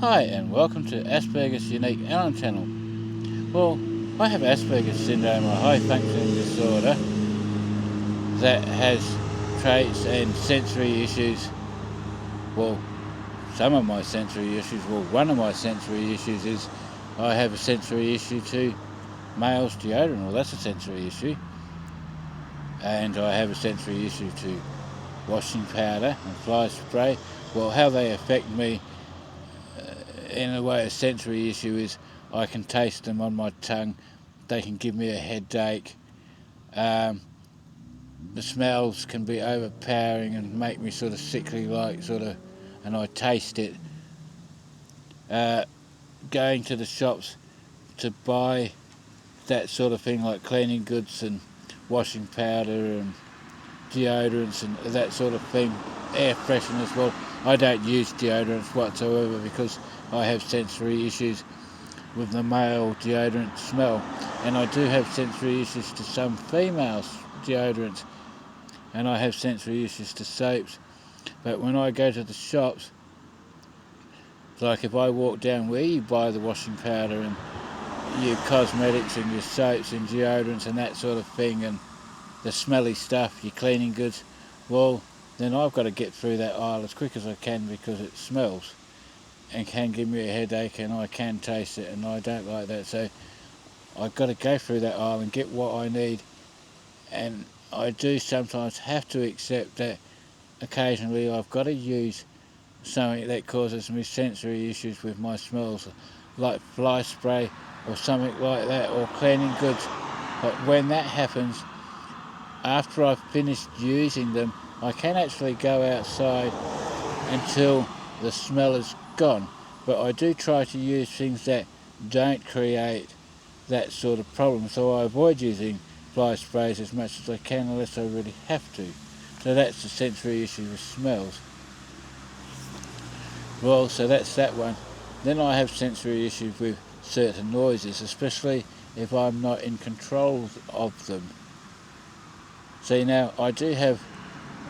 Hi and welcome to Asperger's Unique Allen Channel. Well, I have Asperger Syndrome, a high functioning disorder that has traits and sensory issues. Well, some of my sensory issues, one of my sensory issues is I have a sensory issue to male's deodorant. Well, that's a sensory issue. And I have a sensory issue to washing powder and fly spray. Well, how they affect me in a way, a sensory issue is I can taste them on my tongue. They can give me a headache. The smells can be overpowering and make me sort of sickly, and I taste it. Going to the shops to buy that sort of thing, like cleaning goods and washing powder and deodorants and that sort of thing, air fresheners. Well, I don't use deodorants whatsoever because I have sensory issues with the male deodorant smell, and I do have sensory issues to some female deodorants, and I have sensory issues to soaps. But when I go to the shops, like if I walk down where you buy the washing powder and your cosmetics and your soaps and deodorants and that sort of thing, and the smelly stuff, your cleaning goods, well, then I've got to get through that aisle as quick as I can because it smells and can give me a headache, and I can taste it, and I don't like that. So I've got to go through that aisle and get what I need, and I do sometimes have to accept that occasionally I've got to use something that causes me sensory issues with my smells, like fly spray or something like that, or cleaning goods. But when that happens, after I've finished using them, I can actually go outside until the smell is gone. But I do try to use things that don't create that sort of problem, so I avoid using fly sprays as much as I can unless I really have to. So that's the sensory issue with smells. Well, so that's that one. Then I have sensory issues with certain noises, especially if I'm not in control of them. See, now I do have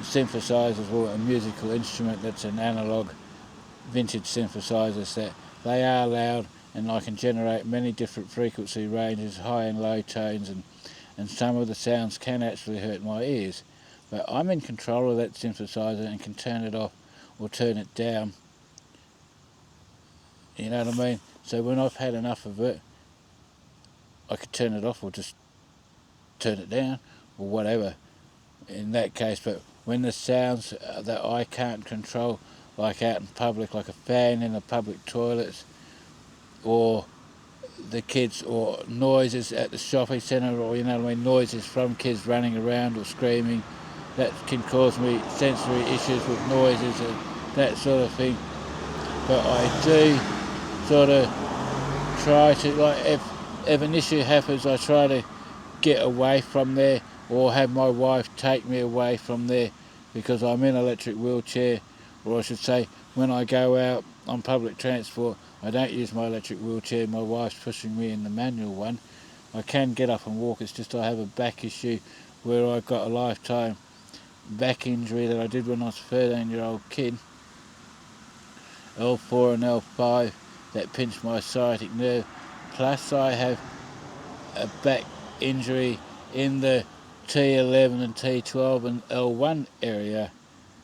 synthesizers, or a musical instrument that's an analog vintage synthesizers, that they are loud and I can generate many different frequency ranges, high and low tones, and some of the sounds can actually hurt my ears. But I'm in control of that synthesizer and can turn it off or turn it down. You know what I mean? So when I've had enough of it, I could turn it off or just turn it down or whatever in that case. But when the sounds that I can't control, like out in public, like a fan in the public toilets, or the kids, or noises at the shopping centre, or noises from kids running around or screaming, that can cause me sensory issues with noises and that sort of thing. But I do sort of try to, like, if an issue happens, I try to get away from there, or have my wife take me away from there, because I'm in an electric wheelchair, or I should say, when I go out on public transport, I don't use my electric wheelchair, my wife's pushing me in the manual one. I can get up and walk, it's just I have a back issue where I got a lifetime back injury that I did when I was a 13-year-old kid, L4 and L5, that pinched my sciatic nerve, plus I have a back injury in the T11 and T12 and L1 area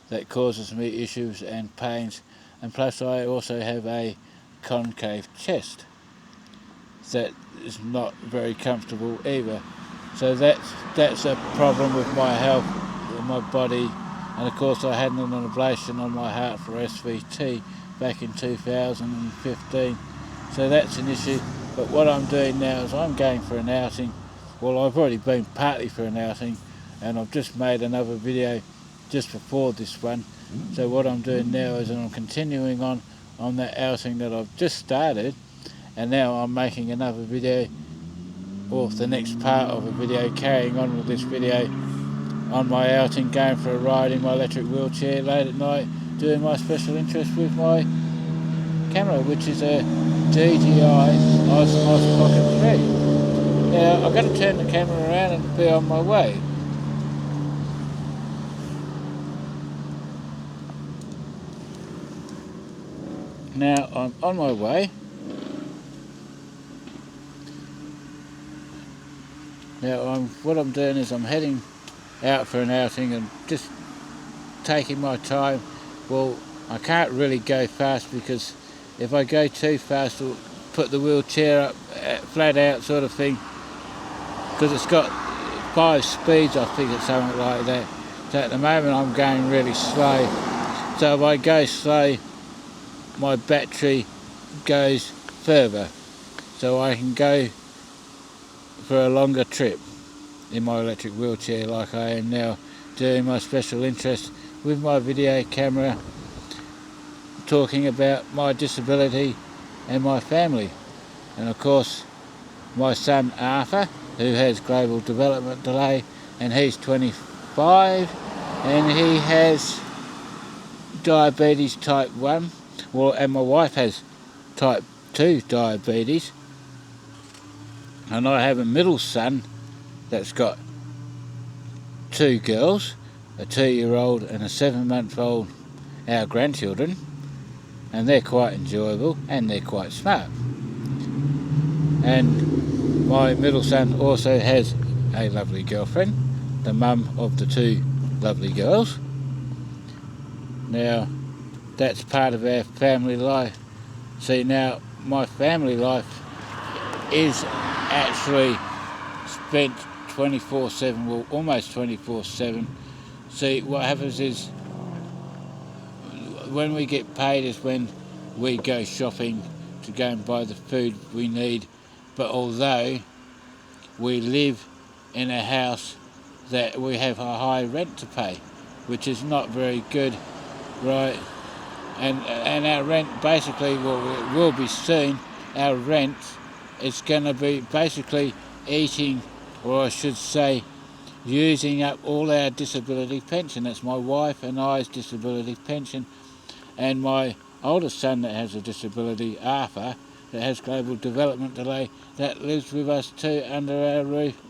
that causes me issues and pains, and plus I also have a concave chest that is not very comfortable either. So that's a problem with my health, my body, and of course I had an ablation on my heart for SVT back in 2015. So that's an issue. But what I'm doing now is I'm going for an outing. Well, I've already been partly for an outing, and I've just made another video just before this one. So what I'm doing now is I'm continuing on that outing that I've just started, and now I'm making another video, or the next part of a video carrying on with this video on my outing, going for a ride in my electric wheelchair late at night, doing my special interest with my camera, which is a DJI Osmos Pocket 3. Now I've got to turn the camera around and be on my way. now I'm on my way. Now what I'm doing is I'm heading out for an outing and just taking my time. Well, I can't really go fast because if I go too fast it'll put the wheelchair up flat out sort of thing, because it's got 5 speeds, I think it's something like that. So at the moment I'm going really slow. So if I go slow, my battery goes further, so I can go for a longer trip in my electric wheelchair like I am now doing my special interest with my video camera, talking about my disability and my family. And of course my son Arthur, who has global development delay, and he's 25 and he has diabetes type 1, well, and my wife has type 2 diabetes, and I have a middle son that's got 2 girls, a 2-year-old and a 7-month-old, our grandchildren, and they're quite enjoyable and they're quite smart. And my middle son also has a lovely girlfriend, the mum of the 2 lovely girls. Now that's part of our family life. See, now my family life is actually spent 24/7, well, almost 24/7. See, what happens is when we get paid is when we go shopping to go and buy the food we need. But although we live in a house that we have a high rent to pay, which is not very good, right? And our rent basically, well, it will be soon, our rent is going to be basically eating, or I should say using up all our disability pension. That's my wife and I's disability pension, and my oldest son that has a disability, Arthur, that has global development delay, that lives with us too, under our roof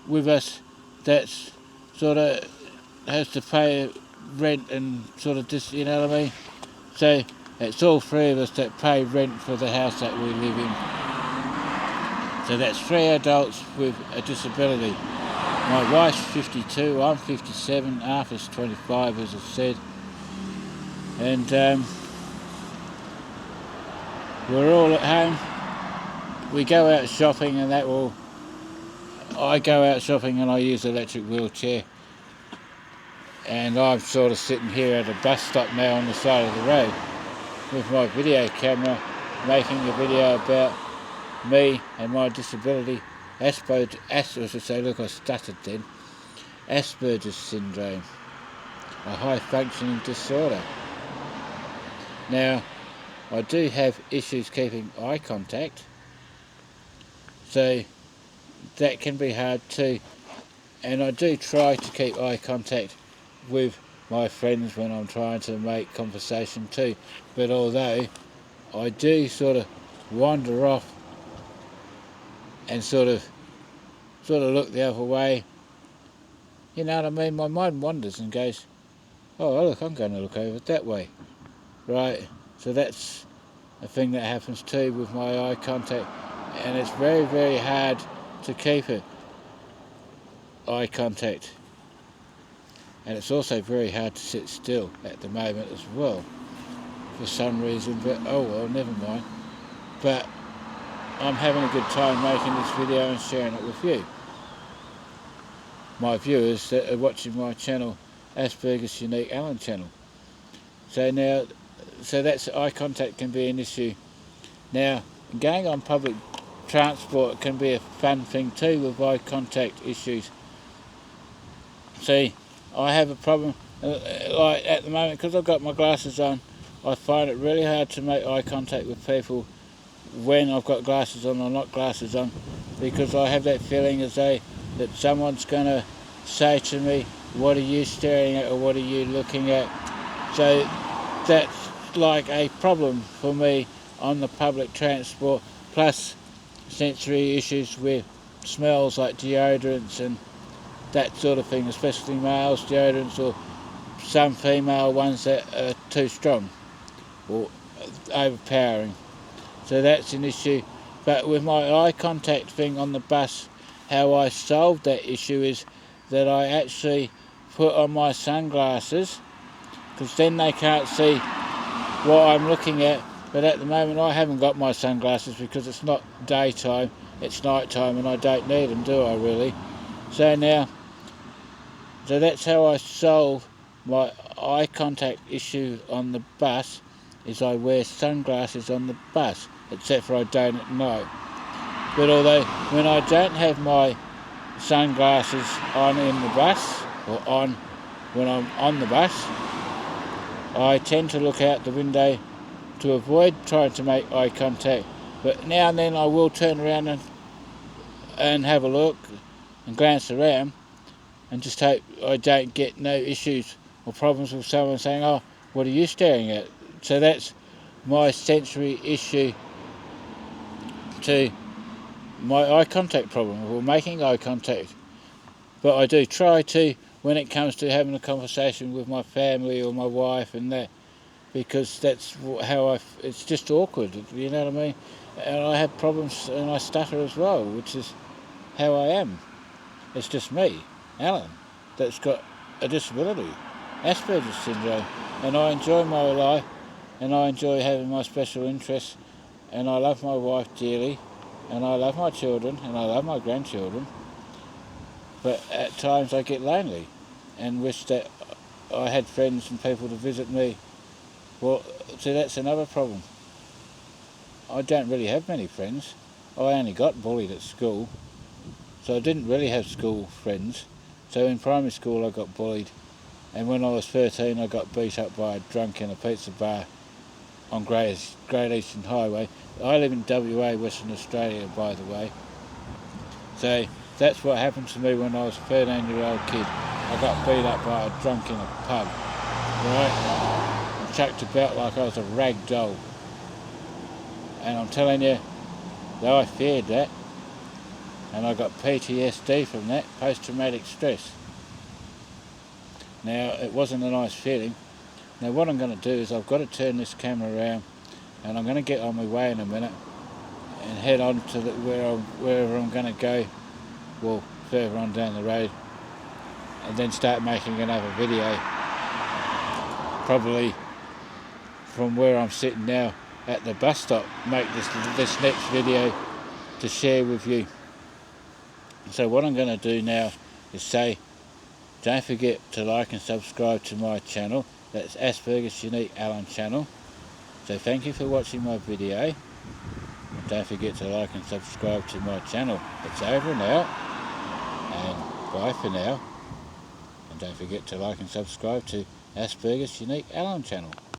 with us, that's sort of has to pay rent and sort of just, you know what I mean? So it's all 3 of us that pay rent for the house that we live in. So that's 3 adults with a disability. My wife's 52, I'm 57, Arthur's 25 as I said, and we're all at home. We go out shopping and that will, I go out shopping and I use the electric wheelchair, and I'm sort of sitting here at a bus stop now on the side of the road with my video camera, making a video about me and my disability, Asperger Syndrome, a high functioning disorder. Now, I do have issues keeping eye contact, so that can be hard too, and I do try to keep eye contact with my friends when I'm trying to make conversation too, but although I do sort of wander off and sort of look the other way, you know what I mean, my mind wanders and goes, oh look, I'm going to look over that way, right? So that's a thing that happens too with my eye contact, and it's very, very hard to keep it, eye contact. And it's also very hard to sit still at the moment as well, for some reason, but oh well, never mind. But I'm having a good time making this video and sharing it with you, my viewers that are watching my channel, Asperger's Unique Alan channel. So now, so that's eye contact can be an issue. Now, going on public transport can be a fun thing too with eye contact issues. See, I have a problem, like at the moment, because I've got my glasses on, I find it really hard to make eye contact with people when I've got glasses on or not glasses on, because I have that feeling as though that someone's going to say to me, what are you staring at, or what are you looking at? So that's like a problem for me on the public transport, plus sensory issues with smells like deodorants and that sort of thing, especially males deodorants, or some female ones that are too strong, or overpowering. So that's an issue. But with my eye contact thing on the bus, how I solved that issue is that I actually put on my sunglasses, because then they can't see what I'm looking at. But at the moment I haven't got my sunglasses because it's not daytime, it's night time, and I don't need them, do I really? So that's how I solve my eye contact issue on the bus, is I wear sunglasses on the bus, except for I don't know. But although when I don't have my sunglasses on in the bus, or on when I'm on the bus, I tend to look out the window to avoid trying to make eye contact. But now and then I will turn around and have a look and glance around, and just hope I don't get no issues or problems with someone saying, "Oh, what are you staring at?" So that's my sensory issue to my eye contact problem, or making eye contact. But I do try to, when it comes to having a conversation with my family or my wife and that, because that's how it's just awkward, you know what I mean? And I have problems and I stutter as well, which is how I am. It's just me, Alan, that's got a disability, Asperger Syndrome, and I enjoy my life, and I enjoy having my special interests, and I love my wife dearly, and I love my children, and I love my grandchildren, but at times I get lonely and wish that I had friends and people to visit me. Well, see, that's another problem. I don't really have many friends. I only got bullied at school, so I didn't really have school friends. So in primary school I got bullied, and when I was 13 I got beat up by a drunk in a pizza bar on Great Eastern Highway. I live in WA, Western Australia, by the way. So that's what happened to me when I was a 13-year-old kid. I got beat up by a drunk in a pub, right? And chucked about like I was a rag doll. And I'm telling you, though I feared that, and I got PTSD from that, post-traumatic stress. Now, it wasn't a nice feeling. Now what I'm going to do is I've got to turn this camera around, and I'm going to get on my way in a minute and head on to wherever I'm going to go, well, further on down the road, and then start making another video, probably from where I'm sitting now at the bus stop, make this next video to share with you. So what I'm going to do now is say, don't forget to like and subscribe to my channel. That's Asperger's Unique Alan channel. So thank you for watching my video. Don't forget to like and subscribe to my channel. It's over now, and bye for now. And don't forget to like and subscribe to Asperger's Unique Alan channel.